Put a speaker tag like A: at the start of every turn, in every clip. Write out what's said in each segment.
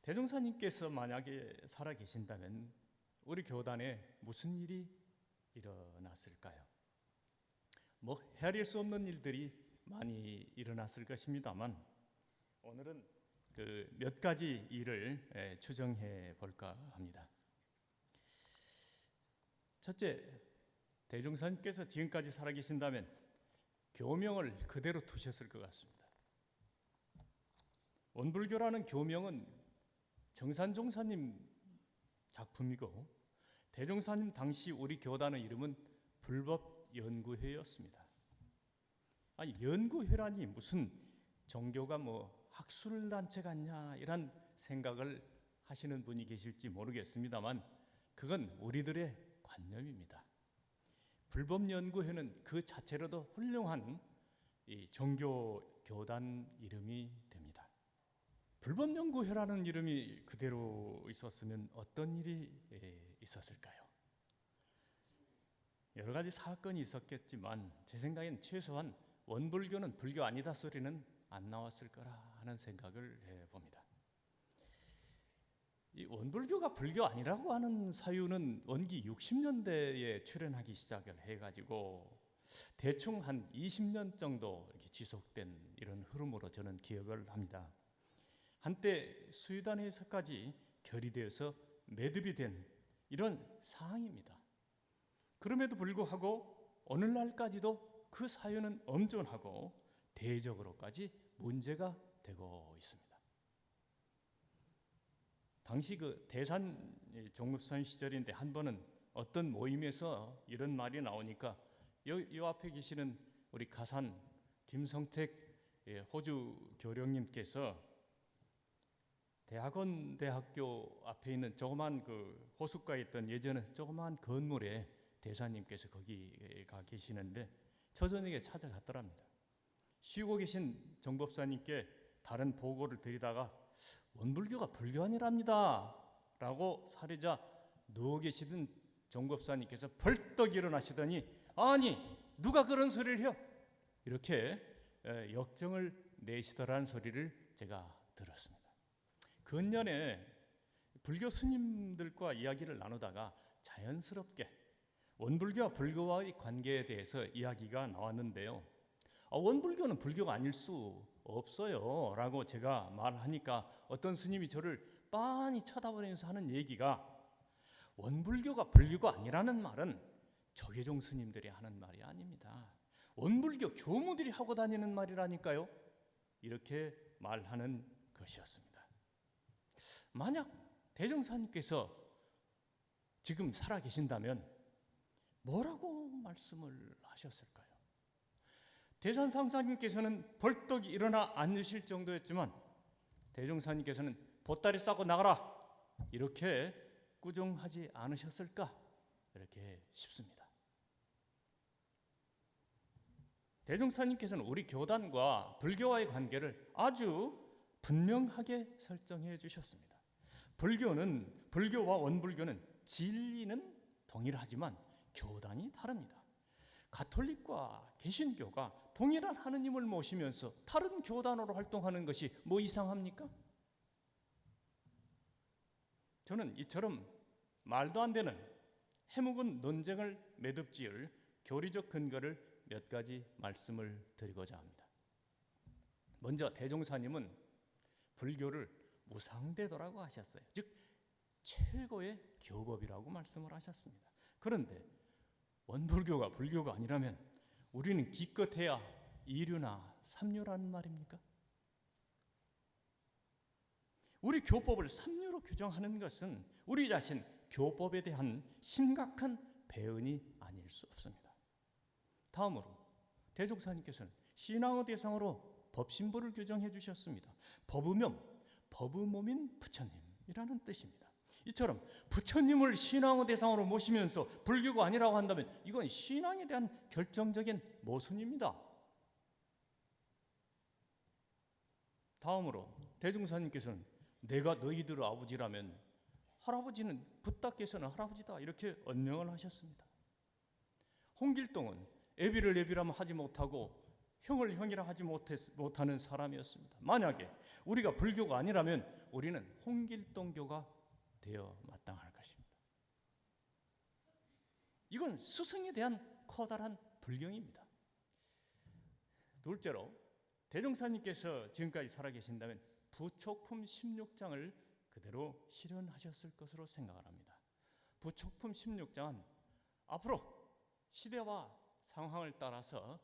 A: 대종사님께서 만약에 살아 계신다면 우리 교단에 무슨 일이 일어났을까요? 헤아릴 수 없는 일들이 많이 일어났을 것입니다만 오늘은 그 몇 가지 일을 추정해 볼까 합니다. 첫째, 대종사님께서 지금까지 살아 계신다면 교명을 그대로 두셨을 것 같습니다. 원불교라는 교명은 정산종사님 작품이고 대종사님 당시 우리 교단의 이름은 불법연구회였습니다. 아니, 연구회라니 무슨 종교가 학술단체 같냐 이런 생각을 하시는 분이 계실지 모르겠습니다만 그건 우리들의 관념입니다. 불법연구회는 그 자체로도 훌륭한 종교 교단 이름이 됩니다. 불법연구회라는 이름이 그대로 있었으면 어떤 일이 있었을까요? 여러 가지 사건이 있었겠지만 제 생각엔 최소한 원불교는 불교 아니다 소리는 안 나왔을 거라 하는 생각을 해봅니다. 이 원불교가 불교 아니라고 하는 사유는 원기 60년대에 출현하기 시작을 해가지고 대충 한 20년 정도 이렇게 지속된 이런 흐름으로 저는 기억을 합니다. 한때 수유단에서까지 결의되어서 매듭이 된 이런 상황입니다. 그럼에도 불구하고 오늘날까지도 그 사유는 엄존하고 대적으로까지 문제가 되고 있습니다. 당시 그 대산 종급선 시절인데 한 번은 어떤 모임에서 이런 말이 나오니까 이 앞에 계시는 우리 가산 김성택 호주 교령님께서 대학교 앞에 있는 조그만 그 호숫가에 있던 예전에 조그만 건물에 대사님께서 거기 가 계시는데 저녁에 찾아갔더랍니다. 쉬고 계신 정법사님께 다른 보고를 드리다가 원불교가 불교 아니랍니다 라고 사리자 누워 계시던 정법사님께서 벌떡 일어나시더니 아니 누가 그런 소리를 해요? 이렇게 역정을 내시더라는 소리를 제가 들었습니다. 근년에 불교 스님들과 이야기를 나누다가 자연스럽게 원불교와 불교와의 관계에 대해서 이야기가 나왔는데요. 원불교는 불교가 아닐 수 없어요 라고 제가 말하니까 어떤 스님이 저를 빤히 쳐다보면서 하는 얘기가 원불교가 불교가 아니라는 말은 조계종 스님들이 하는 말이 아닙니다. 원불교 교무들이 하고 다니는 말이라니까요. 이렇게 말하는 것이었습니다. 만약 대종사님께서 지금 살아 계신다면 뭐라고 말씀을 하셨을까요? 대산상사님께서는 벌떡 일어나 앉으실 정도였지만 대종사님께서는 보따리 싸고 나가라 이렇게 꾸중하지 않으셨을까 이렇게 싶습니다. 대종사님께서는 우리 교단과 불교와의 관계를 아주 분명하게 설정해 주셨습니다. 불교와 원불교는 진리는 동일하지만 교단이 다릅니다. 가톨릭과 개신교가 동일한 하느님을 모시면서 다른 교단으로 활동하는 것이 뭐 이상합니까? 저는 이처럼 말도 안 되는 해묵은 논쟁을 매듭지을 교리적 근거를 몇 가지 말씀을 드리고자 합니다. 먼저 대종사님은 불교를 무상대도라고 하셨어요. 즉 최고의 교법이라고 말씀을 하셨습니다. 그런데 원불교가 불교가 아니라면 우리는 기껏해야 이류나 삼류라는 말입니까? 우리 교법을 삼류로 규정하는 것은 우리 자신 교법에 대한 심각한 배은이 아닐 수 없습니다. 다음으로 대종사님께서는 신앙의 대상으로 법신부를 규정해 주셨습니다. 법의명, 법의 몸인 부처님이라는 뜻입니다. 이처럼 부처님을 신앙의 대상으로 모시면서 불교가 아니라고 한다면 이건 신앙에 대한 결정적인 모순입니다. 다음으로 대종사님께서는 내가 너희들의 아버지라면 할아버지는 붓다께서는 할아버지다 이렇게 언명을 하셨습니다. 홍길동은 애비를 애비라면 하지 못하고 형을 형이라 하지 못하는 사람이었습니다. 만약에 우리가 불교가 아니라면 우리는 홍길동교가 되어 마땅할 것입니다. 이건 스승에 대한 커다란 불경입니다. 둘째로 대종사님께서 지금까지 살아계신다면 부촉품 16장을 그대로 실현하셨을 것으로 생각을 합니다. 부촉품 16장은 앞으로 시대와 상황을 따라서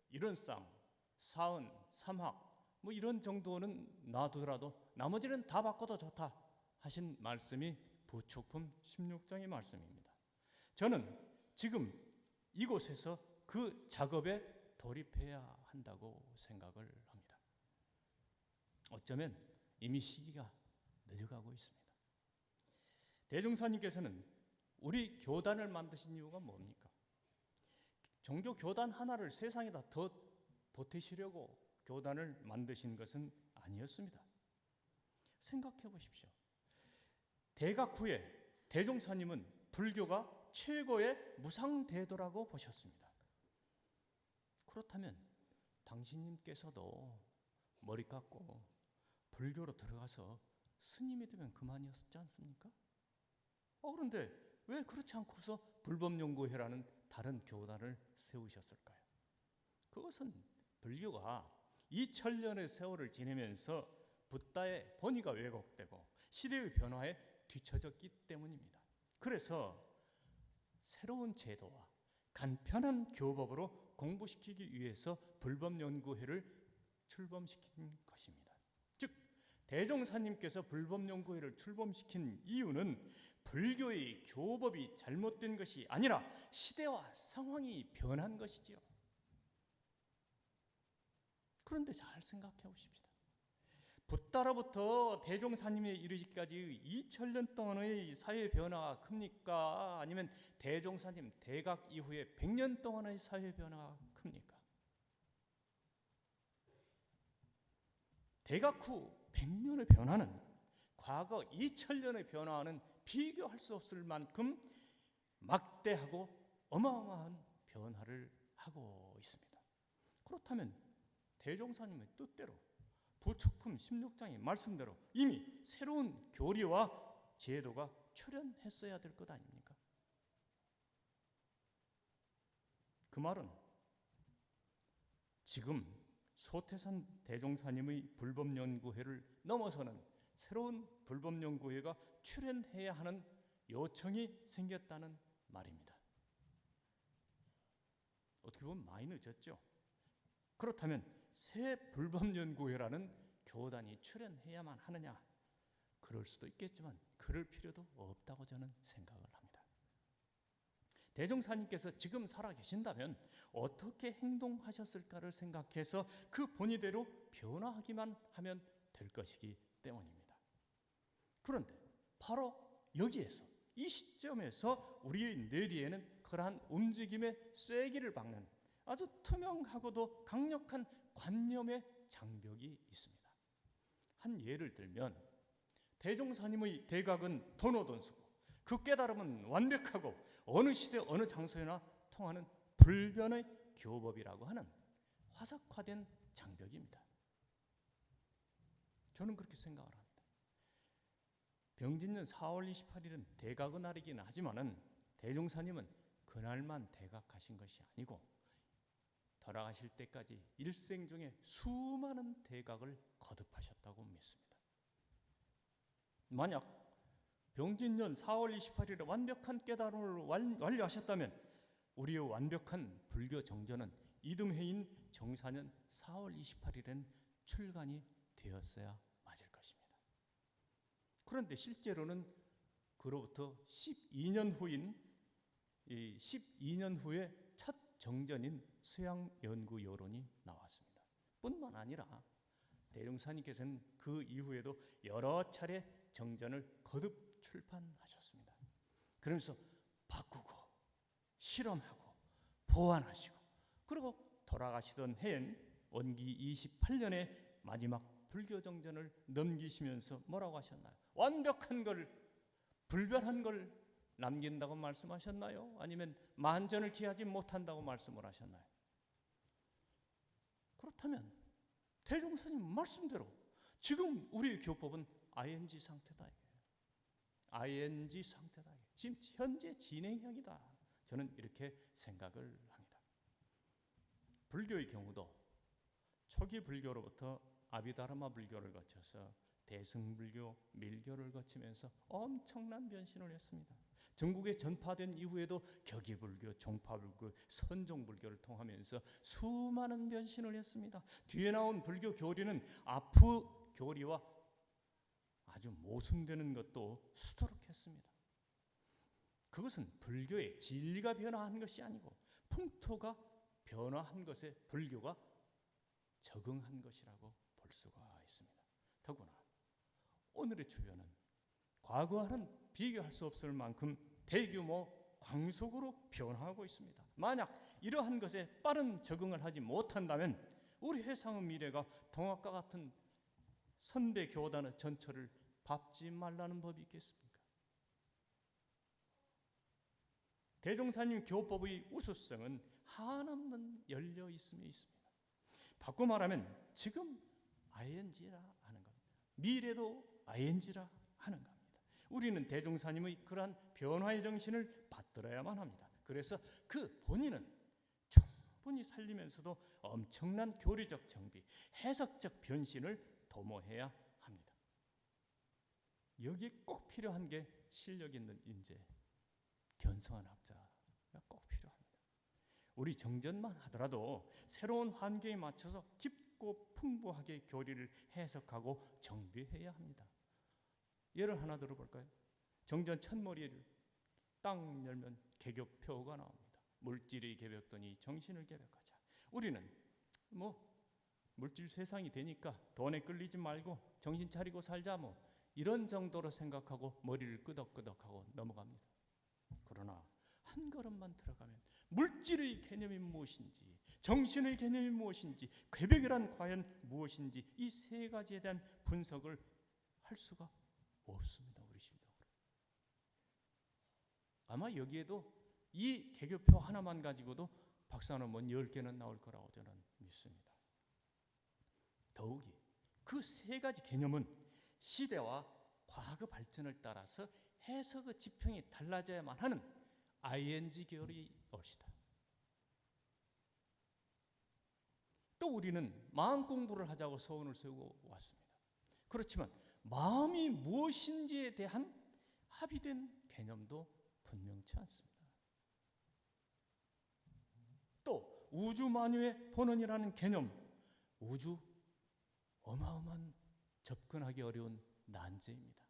A: 이런상, 사은, 삼학 뭐 이런 정도는 놔두더라도 나머지는 다 바꿔도 좋다 하신 말씀이 부촉품 16장의 말씀입니다. 저는 지금 이곳에서 그 작업에 돌입해야 한다고 생각을 합니다. 어쩌면 이미 시기가 늦어가고 있습니다. 대종사님께서는 우리 교단을 만드신 이유가 뭡니까? 종교 교단 하나를 세상에다 더 보태시려고 교단을 만드신 것은 아니었습니다. 생각해 보십시오. 대각 후에 대종사님은 불교가 최고의 무상대도라고 보셨습니다. 그렇다면 당신님께서도 머리 깎고 불교로 들어가서 스님이 되면 그만이었지 않습니까? 그런데 왜 그렇지 않고서 불법연구회라는 다른 교단을 세우셨을까요? 그것은 불교가 2000년의 세월을 지내면서 붓다의 번위가 왜곡되고 시대의 변화에 뒤처졌기 때문입니다. 그래서 새로운 제도와 간편한 교법으로 공부시키기 위해서 불법연구회를 출범시킨 것입니다. 즉 대종사님께서 불법연구회를 출범시킨 이유는 불교의 교법이 잘못된 것이 아니라 시대와 상황이 변한 것이지요. 그런데 잘 생각해 보십시다. 붓다로부터 대종사님에 이르기까지 2000년 동안의 사회 변화가 큽니까? 아니면 대종사님 대각 이후에 100년 동안의 사회 변화가 큽니까? 대각 후 100년의 변화는 과거 2000년의 변화와는 비교할 수 없을 만큼 막대하고 어마어마한 변화를 하고 있습니다. 그렇다면 대종사님의 뜻대로 부촉품 16장의 말씀대로 이미 새로운 교리와 제도가 출현했어야 될 것 아닙니까? 그 말은 지금 소태산 대종사님의 불법연구회를 넘어서는 새로운 불법연구회가 출현해야 하는 요청이 생겼다는 말입니다. 어떻게 보면 많이 늦었죠. 그렇다면 새 불법연구회라는 교단이 출현해야만 하느냐? 그럴 수도 있겠지만 그럴 필요도 없다고 저는 생각을 합니다. 대종사님께서 지금 살아계신다면 어떻게 행동하셨을까를 생각해서 그 본의대로 변화하기만 하면 될 것이기 때문입니다. 그런데 바로 여기에서 이 시점에서 우리의 뇌리에는 그러한 움직임의 쐐기를 박는 아주 투명하고도 강력한 관념의 장벽이 있습니다. 한 예를 들면 대종사님의 대각은 돈오돈수고 그 깨달음은 완벽하고 어느 시대 어느 장소에나 통하는 불변의 교법이라고 하는 화석화된 장벽입니다. 저는 그렇게 생각을 합니다. 병진년 4월 28일은 대각의 날이긴 하지만은 대종사님은 그날만 대각하신 것이 아니고 돌아가실 때까지 일생 중에 수많은 대각을 거듭하셨다고 믿습니다. 만약 병진년 4월 28일에 완벽한 깨달음을 완료하셨다면 우리의 완벽한 불교 정전은 이듬해인 정사년 4월 28일엔 출간이 되었어야 맞을 것입니다. 그런데 실제로는 그로부터 12년 후에 첫 정전인 서양연구요론이 나왔습니다. 뿐만 아니라 대종사님께서는 그 이후에도 여러 차례 정전을 거듭 출판하셨습니다. 그러면서 바꾸고 실험하고 보완하시고 그리고 돌아가시던 해엔 원기 28년에 마지막 불교 정전을 넘기시면서 뭐라고 하셨나요? 완벽한 걸, 불변한 걸 남긴다고 말씀하셨나요? 아니면 만전을 기하지 못한다고 말씀을 하셨나요? 그렇다면 대종사님 말씀대로 지금 우리 교법은 ing 상태다. ing 상태다. 지금 현재 진행형이다. 저는 이렇게 생각을 합니다. 불교의 경우도 초기 불교로부터 아비다르마 불교를 거쳐서 대승불교, 밀교를 거치면서 엄청난 변신을 했습니다. 중국에 전파된 이후에도 격의불교, 종파불교, 선종불교를 통하면서 수많은 변신을 했습니다. 뒤에 나온 불교 교리는 아프 교리와 아주 모순되는 것도 수두룩했습니다. 그것은 불교의 진리가 변화한 것이 아니고 풍토가 변화한 것에 불교가 적응한 것이라고 볼 수가 있습니다. 더구나 오늘의 주변은 과거와는 비교할 수 없을 만큼 대규모 광속으로 변화하고 있습니다. 만약 이러한 것에 빠른 적응을 하지 못한다면 우리 해상의 미래가 동학과 같은 선배 교단의 전철을 밟지 말라는 법이 있겠습니까? 대종사님 교법의 우수성은 한없는 열려 있음에 있습니다. 바꿔 말하면 지금 ing라 하는 겁니다. 미래도 ing라 하는 겁니다. 우리는 대종사님의 그러한 변화의 정신을 받들어야만 합니다. 그래서 그 본인은 충분히 살리면서도 엄청난 교리적 정비, 해석적 변신을 도모해야 합니다. 여기에 꼭 필요한 게 실력 있는 인재, 견성한 학자가 꼭 필요합니다. 우리 정전만 하더라도 새로운 환경에 맞춰서 깊고 풍부하게 교리를 해석하고 정비해야 합니다. 예를 하나 들어볼까요? 정전 첫머리를 딱 열면 개벽표가 나옵니다. 물질이 개벽더니 정신을 개벽하자. 우리는 물질 세상이 되니까 돈에 끌리지 말고 정신 차리고 살자 이런 정도로 생각하고 머리를 끄덕끄덕하고 넘어갑니다. 그러나 한 걸음만 들어가면 물질의 개념이 무엇인지, 정신의 개념이 무엇인지, 개벽이란 과연 무엇인지 이 세 가지에 대한 분석을 할 수가 없습니다. 우리 실력으로. 아마 여기에도 이 개교표 하나만 가지고도 박사논문 10개는 나올 거라고 저는 믿습니다. 더욱이 그 세 가지 개념은 시대와 과거 발전을 따라서 해석의 지평이 달라져야만 하는 ing 계열의 것이다. 또 우리는 마음 공부를 하자고 서원을 세우고 왔습니다. 그렇지만 마음이 무엇인지에 대한 합의된 개념도 분명치 않습니다. 또 우주 만유의 본원이라는 개념, 우주 어마어마한 접근하기 어려운 난제입니다.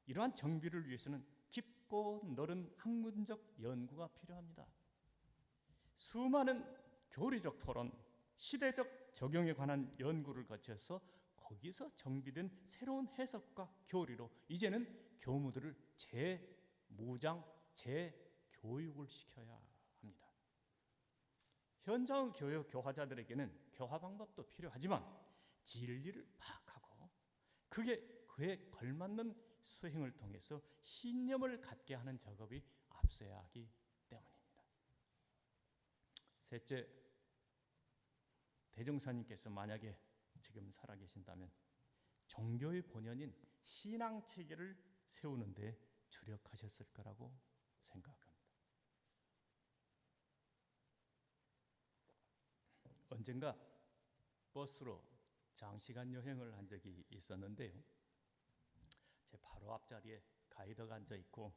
A: 이러한 정비를 위해서는 깊고 넓은 학문적 연구가 필요합니다. 수많은 교리적 토론, 시대적 적용에 관한 연구를 거쳐서 거기서 정비된 새로운 해석과 교리로 이제는 교무들을 재무장, 재교육을 시켜야 합니다. 현장의 교육 교화자들에게는 교화 방법도 필요하지만 진리를 파악하고 그에 걸맞는 수행을 통해서 신념을 갖게 하는 작업이 앞서야 하기 때문입니다. 셋째, 대종사님께서 만약에 지금 살아계신다면 종교의 본연인 신앙체계를 세우는 데 주력하셨을 거라고 생각합니다. 언젠가 버스로 장시간 여행을 한 적이 있었는데요. 제 바로 앞자리에 가이드가 앉아 있고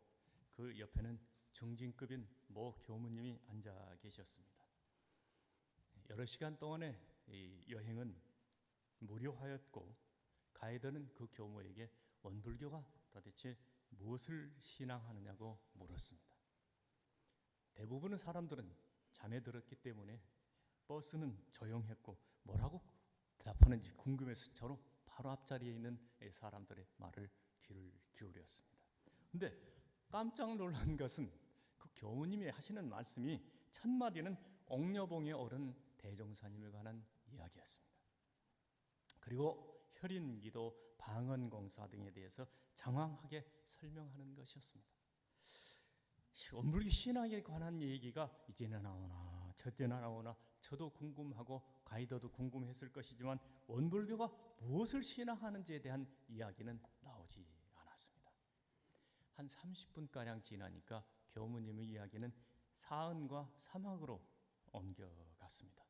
A: 그 옆에는 중진급인 모 교무님이 앉아 계셨습니다. 여러 시간 동안의 이 여행은 무료하였고 가이드는 그 교무에게 원불교가 도대체 무엇을 신앙하느냐고 물었습니다. 대부분의 사람들은 잠에 들었기 때문에 버스는 조용했고 뭐라고 대답하는지 궁금해서 저로 바로 앞자리에 있는 사람들의 말을 귀를 기울였습니다. 근데 깜짝 놀란 것은 그 교무님이 하시는 말씀이 첫 마디는 옥녀봉에 오른 대종사님에 관한 이야기였습니다. 그리고 혈인기도, 방언공사 등에 대해서 장황하게 설명하는 것이었습니다. 원불교 신앙에 관한 얘기가 이제나 나오나 저때나 나오나 저도 궁금하고 가이드도 궁금했을 것이지만 원불교가 무엇을 신앙하는지에 대한 이야기는 나오지 않았습니다. 한 30분가량 지나니까 교무님의 이야기는 사은과 사막으로 옮겨갔습니다.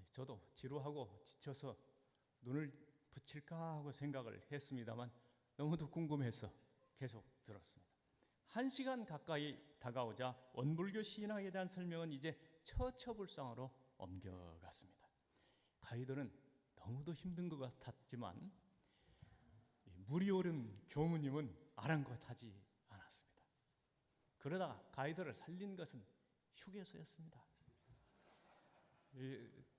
A: 저도 지루하고 지쳐서 눈을 붙일까 하고 생각을 했습니다만 너무도 궁금해서 계속 들었습니다. 1시간 가까이 다가오자 원불교 신앙에 대한 설명은 이제 처처불상으로 옮겨갔습니다. 가이드는 너무도 힘든 것 같았지만 물이 오른 교무님은 아랑곳하지 않았습니다. 그러다가 가이드를 살린 것은 휴게소였습니다.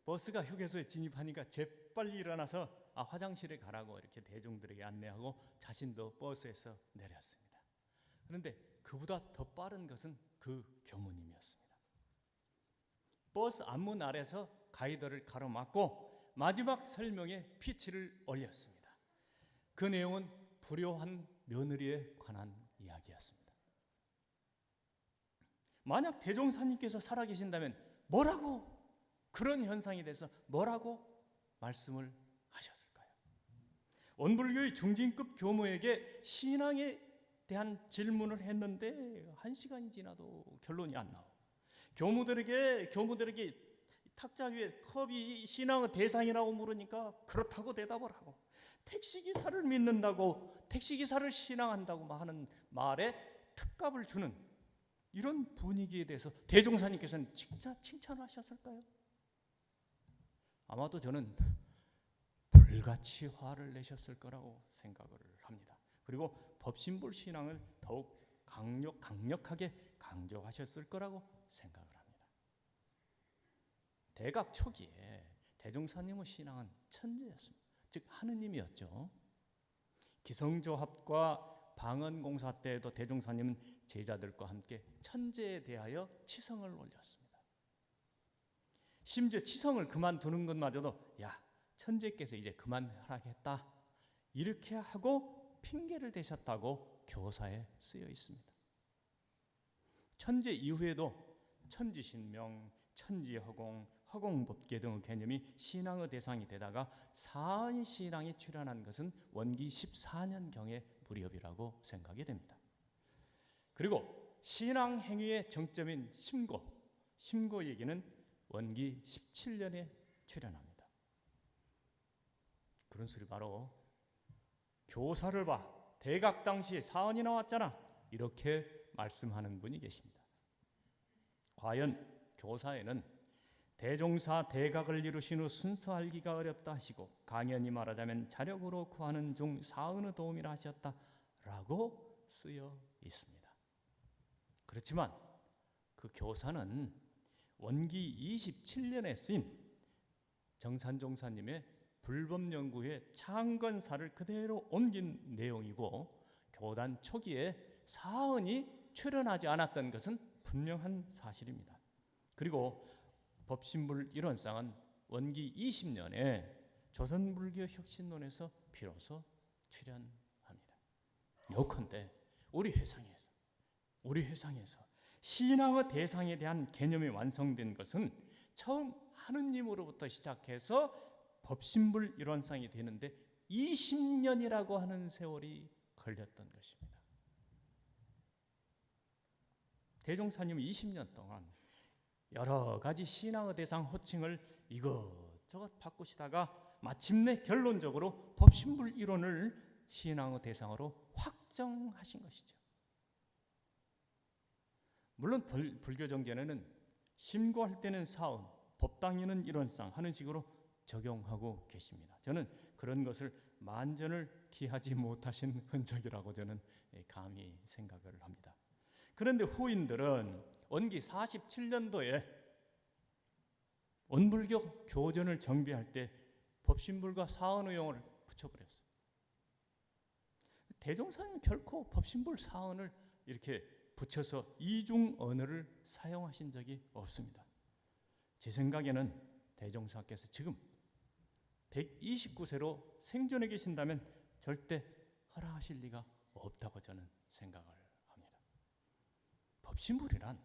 A: 버스가 휴게소에 진입하니까 재빨리 일어나서 화장실에 가라고 이렇게 대중들에게 안내하고 자신도 버스에서 내렸습니다. 그런데 그보다 더 빠른 것은 그 교무님이었습니다. 버스 앞문 아래서 가이드를 가로막고 마지막 설명에 피치를 올렸습니다. 그 내용은 불효한 며느리에 관한 이야기였습니다. 만약 대종사님께서 살아계신다면 뭐라고 그런 현상에 대해서 뭐라고 말씀을 하셨을까요? 원불교의 중진급 교무에게 신앙에 대한 질문을 했는데 1시간이 지나도 결론이 안 나오고 교무들에게 탁자 위에 컵이 신앙의 대상이라고 물으니까 그렇다고 대답을 하고 택시기사를 믿는다고 택시기사를 신앙한다고 하는 말에 특값을 주는 이런 분위기에 대해서 대종사님께서는 진짜 칭찬하셨을까요? 아마도 저는 불같이 화를 내셨을 거라고 생각을 합니다. 그리고 법신불 신앙을 더욱 강력하게 강조하셨을 거라고 생각을 합니다. 대각 초기에 대종사님의 신앙은 천재였습니다. 즉 하느님이었죠. 기성조합과 방언공사 때에도 대종사님은 제자들과 함께 천재에 대하여 치성을 올렸습니다. 심지어 치성을 그만두는 것마저도 야 천재께서 이제 그만하라겠다 이렇게 하고 핑계를 대셨다고 교사에 쓰여 있습니다. 천재 이후에도 천지신명, 천지허공, 허공법계 등의 개념이 신앙의 대상이 되다가 사은신앙이 출현한 것은 원기 14년경의 무렵이라고 생각이 됩니다. 그리고 신앙행위의 정점인 심고 얘기는 원기 17년에 출현합니다. 그런 소리 바로 교사를 봐 대각 당시에 사언이 나왔잖아 이렇게 말씀하는 분이 계십니다. 과연 교사에는 대종사 대각을 이루신 후 순서 알기가 어렵다 하시고 강연히 말하자면 자력으로 구하는 중 사은의 도움이라 하셨다라고 쓰여 있습니다. 그렇지만 그 교사는 원기 27년에 쓰인 정산종사님의 불법연구의 창건사를 그대로 옮긴 내용이고 교단 초기에 사언이 출현하지 않았던 것은 분명한 사실입니다. 그리고 법신불 이론상은 원기 20년에 조선불교 혁신론에서 비로소 출현합니다. 요컨대 우리 회상에서 신앙의 대상에 대한 개념이 완성된 것은 처음 하느님으로부터 시작해서 법신불 이론상이 되는데 20년이라고 하는 세월이 걸렸던 것입니다. 대종사님은 20년 동안 여러 가지 신앙의 대상 호칭을 이것저것 바꾸시다가 마침내 결론적으로 법신불 이론을 신앙의 대상으로 확정하신 것이죠. 물론 불교 정견에는 심고할 때는 사언, 법당에는 이론상 하는 식으로 적용하고 계십니다. 저는 그런 것을 만전을 기하지 못하신 흔적이라고 저는 감히 생각을 합니다. 그런데 후인들은 원기 47년도에 원불교 교전을 정비할 때 법신불과 사언의 용어를 붙여버렸어요. 대종사님 결코 법신불 사언을 이렇게 붙여서 이중 언어를 사용하신 적이 없습니다. 제 생각에는 대종사께서 지금 129세로 생존해 계신다면 절대 허락하실 리가 없다고 저는 생각을 합니다. 법신불이란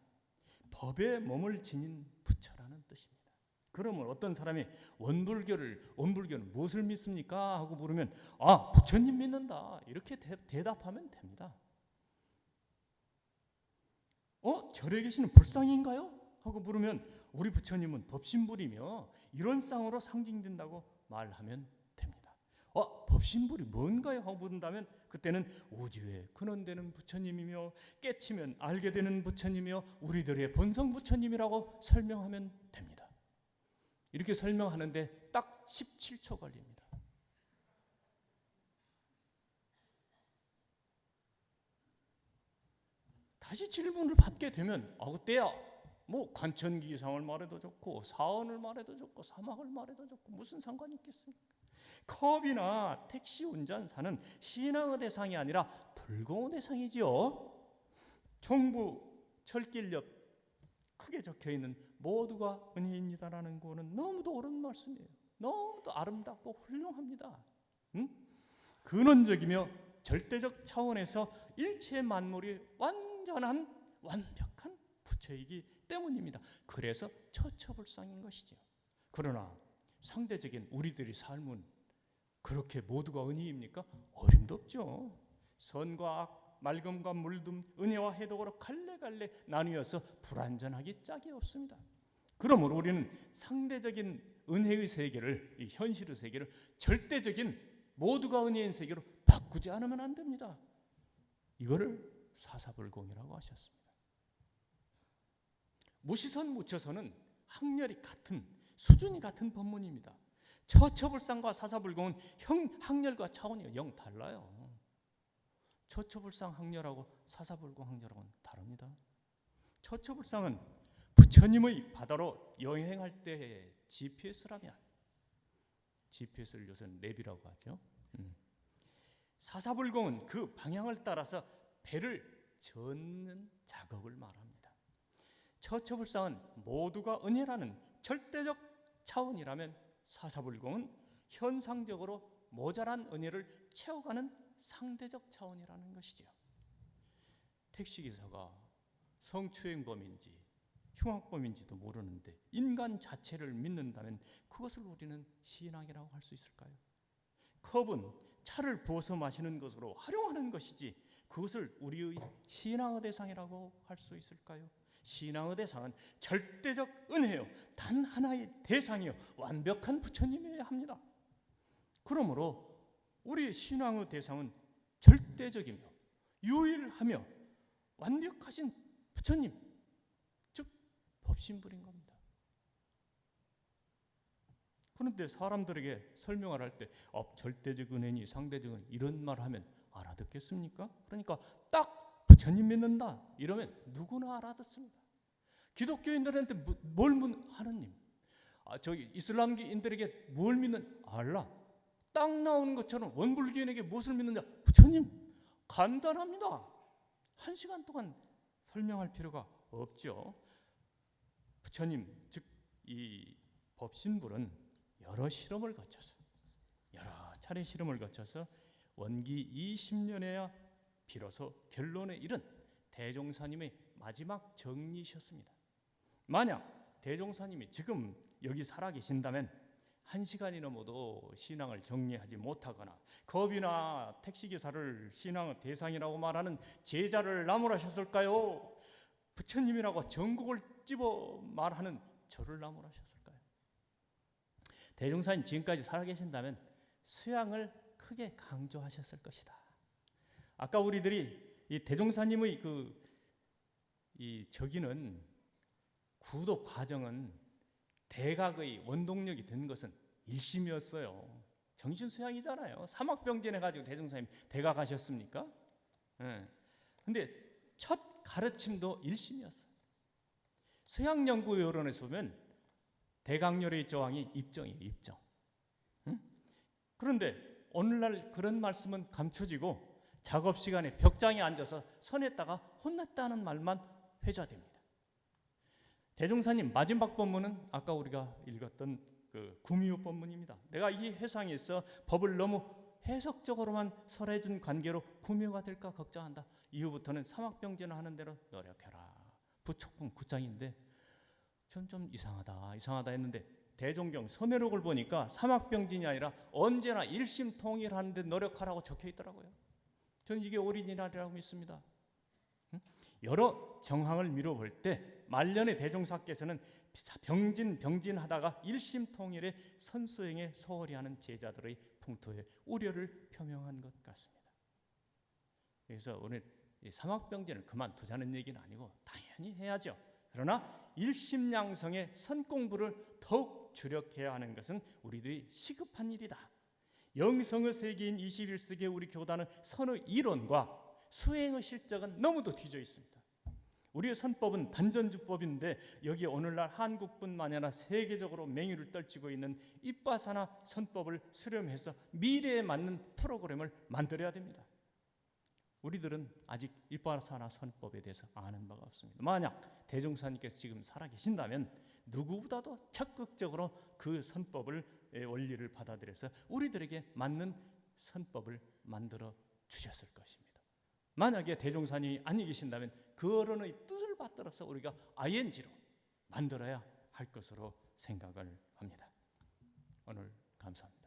A: 법에 몸을 지닌 부처라는 뜻입니다. 그러면 어떤 사람이 원불교는 무엇을 믿습니까? 하고 물으면 부처님 믿는다 이렇게 대답하면 됩니다. 절에 계시는 불상인가요? 하고 물으면 우리 부처님은 법신불이며 이런 쌍으로 상징된다고 말하면 됩니다. 법신불이 뭔가요? 하고 묻는다면 그때는 우주에 근원되는 부처님이며 깨치면 알게 되는 부처님이며 우리들의 본성 부처님이라고 설명하면 됩니다. 이렇게 설명하는데 딱 17초 걸립니다. 다시 질문을 받게 되면 그때야 뭐 관천기상을 말해도 좋고 사원을 말해도 좋고 사막을 말해도 좋고 무슨 상관이 있겠습니까? 컵이나 택시 운전사는 신앙의 대상이 아니라 불공의 대상이지요. 정부 철길 옆 크게 적혀있는 모두가 은혜입니다라는 거는 너무도 옳은 말씀이에요. 너무도 아름답고 훌륭합니다. 근원적이며 절대적 차원에서 일체 만물이 완벽한 부처이기 때문입니다. 그래서 처처불상인 것이죠. 그러나 상대적인 우리들의 삶은 그렇게 모두가 은혜입니까? 어림도 없죠. 선과 악, 맑음과 물듦, 은혜와 해독으로 갈래갈래 나뉘어서 불완전하기 짝이 없습니다. 그러므로 우리는 상대적인 은혜의 세계를, 이 현실의 세계를 절대적인 모두가 은혜인 세계로 바꾸지 않으면 안 됩니다. 이거를 사사불공이라고 하셨습니다. 무시선 무처선은 학렬이 같은 수준이 같은 법문입니다. 처처불상과 사사불공은 학렬과 차원이 영 달라요. 처처불상 학렬하고 사사불공 학렬하고는 다릅니다. 처처불상은 부처님의 바다로 여행할 때의 GPS라면, GPS를 요새는 냅이라고 하죠. 사사불공은 그 방향을 따라서 배를 젓는 작업을 말합니다. 처처불상은 모두가 은혜라는 절대적 차원이라면 사사불공은 현상적으로 모자란 은혜를 채워가는 상대적 차원이라는 것이죠. 택시기사가 성추행범인지 흉악범인지도 모르는데 인간 자체를 믿는다면 그것을 우리는 신앙이라고 할 수 있을까요? 컵은 차를 부어서 마시는 것으로 활용하는 것이지 그것을 우리의 신앙의 대상이라고 할 수 있을까요? 신앙의 대상은 절대적 은혜요, 단 하나의 대상이요, 완벽한 부처님이어야 합니다. 그러므로 우리의 신앙의 대상은 절대적이며 유일하며 완벽하신 부처님, 즉 법신불인 겁니다. 그런데 사람들에게 설명을 할 때 절대적 은혜니 상대적 은혜 이런 말을 하면 알아듣겠습니까? 그러니까 딱 부처님 믿는다 이러면 누구나 알아듣습니다. 기독교인들한테 뭘 묻는 하느님, 이슬람교인들에게 뭘 믿는 알라, 딱 나오는 것처럼 원불교인에게 무엇을 믿느냐, 부처님. 간단합니다. 1시간 동안 설명할 필요가 없죠. 부처님, 즉 이 법신불은 여러 실험을 거쳐서, 여러 차례 실험을 거쳐서 원기 20년에야 비로소 결론에 이른 대종사님의 마지막 정리셨습니다. 만약 대종사님이 지금 여기 살아계신다면 1시간이 넘어도 신앙을 정리하지 못하거나 겁이나 택시기사를 신앙의 대상이라고 말하는 제자를 나무라셨을까요? 부처님이라고 전국을 집어 말하는 저를 나무라셨을까요? 대종사님 지금까지 살아계신다면 수양을 크게 강조하셨을 것이다. 아까 우리들이 이 대종사님의 이 적이는 구도 과정은 대각의 원동력이 된 것은 일심이었어요. 정신수양이잖아요. 사막병진 해가지고 대종사님 대각하셨습니까? 근데 첫 가르침도 일심이었어요. 수양연구요론에서 보면 대각열의 조항이 입정이에요. 입정. 그런데 오늘날 그런 말씀은 감춰지고 작업 시간에 벽장에 앉아서 선했다가 혼났다는 말만 회자됩니다. 대종사님 마지막 법문은 아까 우리가 읽었던 그 구미호 법문입니다. 내가 이 해상에서 법을 너무 해석적으로만 설해준 관계로 구미호가 될까 걱정한다. 이후부터는 사막병진을 하는 대로 노력해라. 부촉분 9장인데 전 좀 이상하다 했는데 대종경 선회록을 보니까 사막병진이 아니라 언제나 일심통일하는 데 노력하라고 적혀 있더라고요. 저는 이게 어린이날이라고 믿습니다. 여러 정황을 미뤄볼 때 말년의 대종사께서는 병진하다가 일심통일의 선수행에 소홀히 하는 제자들의 풍토에 우려를 표명한 것 같습니다. 그래서 오늘 이 사막병진을 그만두자는 얘기는 아니고 당연히 해야죠. 그러나 일심양성의 선공부를 더욱 주력해야 하는 것은 우리들이 시급한 일이다. 영성의 세기인 21세기의 우리 교단은 선의 이론과 수행의 실적은 너무도 뒤져 있습니다. 우리의 선법은 단전주법인데 여기에 오늘날 한국뿐만 아니라 세계적으로 맹위를 떨치고 있는 입바사나 선법을 수렴해서 미래에 맞는 프로그램을 만들어야 됩니다. 우리들은 아직 입바사나 선법에 대해서 아는 바가 없습니다. 만약 대종사님께서 지금 살아계신다면 누구보다도 적극적으로 그 선법을 원리를 받아들여서 우리들에게 맞는 선법을 만들어 주셨을 것입니다. 만약에 대종사님이 아니 계신다면 그 어른의 뜻을 받들어서 우리가 ING로 만들어야 할 것으로 생각을 합니다. 오늘 감사합니다.